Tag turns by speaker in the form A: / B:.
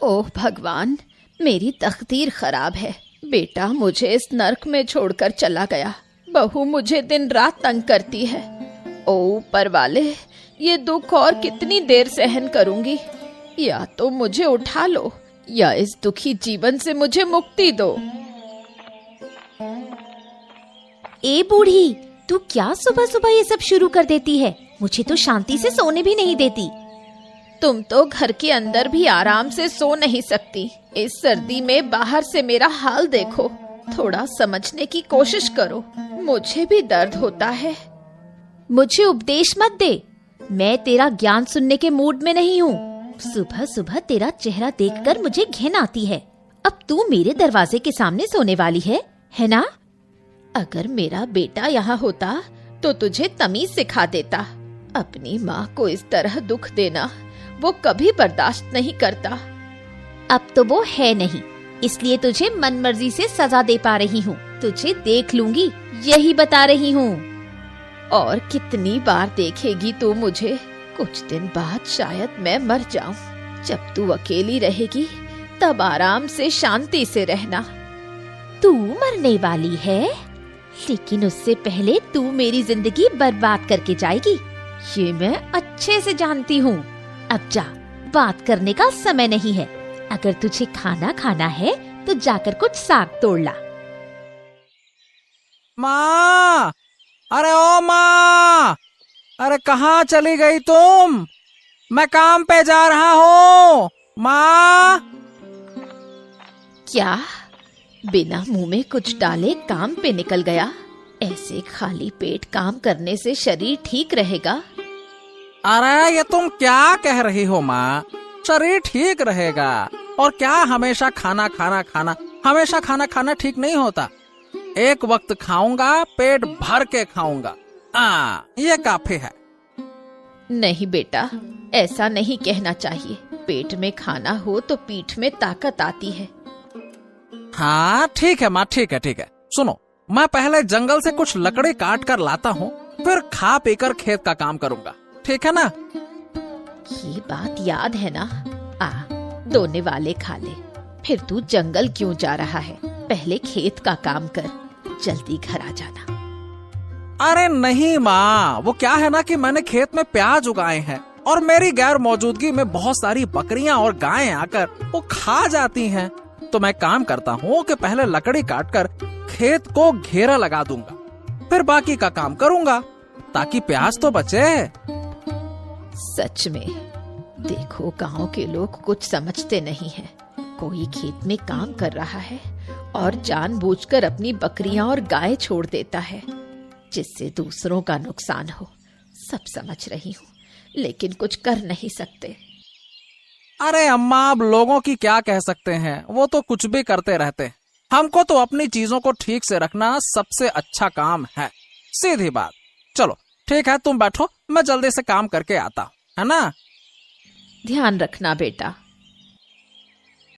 A: ओह भगवान, मेरी तकदीर खराब है। बेटा मुझे इस नर्क में छोड़कर चला गया। बहू मुझे दिन रात तंग करती है। ओ ऊपर वाले, ये दुख और कितनी देर सहन करूंगी। या तो मुझे उठा लो या इस दुखी जीवन से मुझे मुक्ति दो।
B: ए बूढ़ी, तू क्या सुबह सुबह ये सब शुरू कर देती है? मुझे तो शांति से सोने भी नहीं देती।
A: तुम तो घर के अंदर भी आराम से सो नहीं सकती। इस सर्दी में बाहर से मेरा हाल देखो। थोड़ा समझने की कोशिश करो, मुझे भी दर्द होता है।
B: मुझे उपदेश मत दे, मैं तेरा ज्ञान सुनने के मूड में नहीं हूँ। सुबह सुबह तेरा चेहरा देखकर मुझे घिन आती है। अब तू मेरे दरवाजे के सामने सोने वाली है ना?
A: अगर मेरा बेटा यहाँ होता तो तुझे तमीज सिखा देता। अपनी माँ को इस तरह दुख देना वो कभी बर्दाश्त नहीं करता।
B: अब तो वो है नहीं, इसलिए तुझे मनमर्जी से सजा दे पा रही हूँ। तुझे देख लूंगी, यही बता रही हूँ।
A: और कितनी बार देखेगी तू मुझे? कुछ दिन बाद शायद मैं मर जाऊं। जब तू अकेली रहेगी तब आराम से शांति से रहना।
B: तू मरने वाली है, लेकिन उससे पहले तू मेरी जिंदगी बर्बाद करके जाएगी, ये मैं अच्छे से जानती हूँ। अब जा, बात करने का समय नहीं है। अगर तुझे खाना खाना है तो जाकर कुछ साग तोड़ ला।
C: माँ, अरे ओ माँ, अरे कहाँ चली गई तुम? मैं काम पे जा रहा हूँ माँ।
A: क्या? बिना मुंह में कुछ डाले काम पे निकल गया? ऐसे खाली पेट काम करने से शरीर ठीक रहेगा?
C: अरे ये तुम क्या कह रही हो माँ? शरीर ठीक रहेगा और क्या हमेशा खाना हमेशा खाना ठीक नहीं होता। एक वक्त खाऊंगा, पेट भर के खाऊंगा, ये काफी है।
A: नहीं बेटा, ऐसा नहीं कहना चाहिए। पेट में खाना हो तो पीठ में ताकत आती है।
C: हाँ ठीक है माँ, ठीक है। सुनो, मैं पहले जंगल से कुछ लकड़ी काट कर लाता हूँ, फिर खा पीकर खेत का काम करूंगा, ठीक है ना?
A: ये बात याद है ना? दोने वाले खा ले, फिर तू जंगल क्यों जा रहा है? पहले खेत का काम कर, जल्दी घर आ जाना।
C: अरे नहीं माँ, वो क्या है ना कि मैंने खेत में प्याज उगाए हैं और मेरी गैर मौजूदगी में बहुत सारी बकरियां और गायें आकर वो खा जाती हैं। तो मैं काम करता हूँ कि पहले लकड़ी काटकर खेत को घेरा लगा दूंगा, फिर बाकी का काम करूंगा ताकि प्याज तो बचे।
A: सच में देखो, गांव के लोग कुछ समझते नहीं हैं। कोई खेत में काम कर रहा है और जानबूझकर अपनी बकरियां और गाय छोड़ देता है, जिससे दूसरों का नुकसान हो। सब समझ रही हूँ, लेकिन कुछ कर नहीं सकते।
C: अरे अम्मा, अब लोगों की क्या कह सकते हैं, वो तो कुछ भी करते रहते हैं। हमको तो अपनी चीजों को ठीक से रखना सबसे अच्छा काम है, सीधी बात। चलो ठीक है, तुम बैठो, मैं जल्दी से काम करके आता हूँ, है ना?
A: ध्यान रखना बेटा।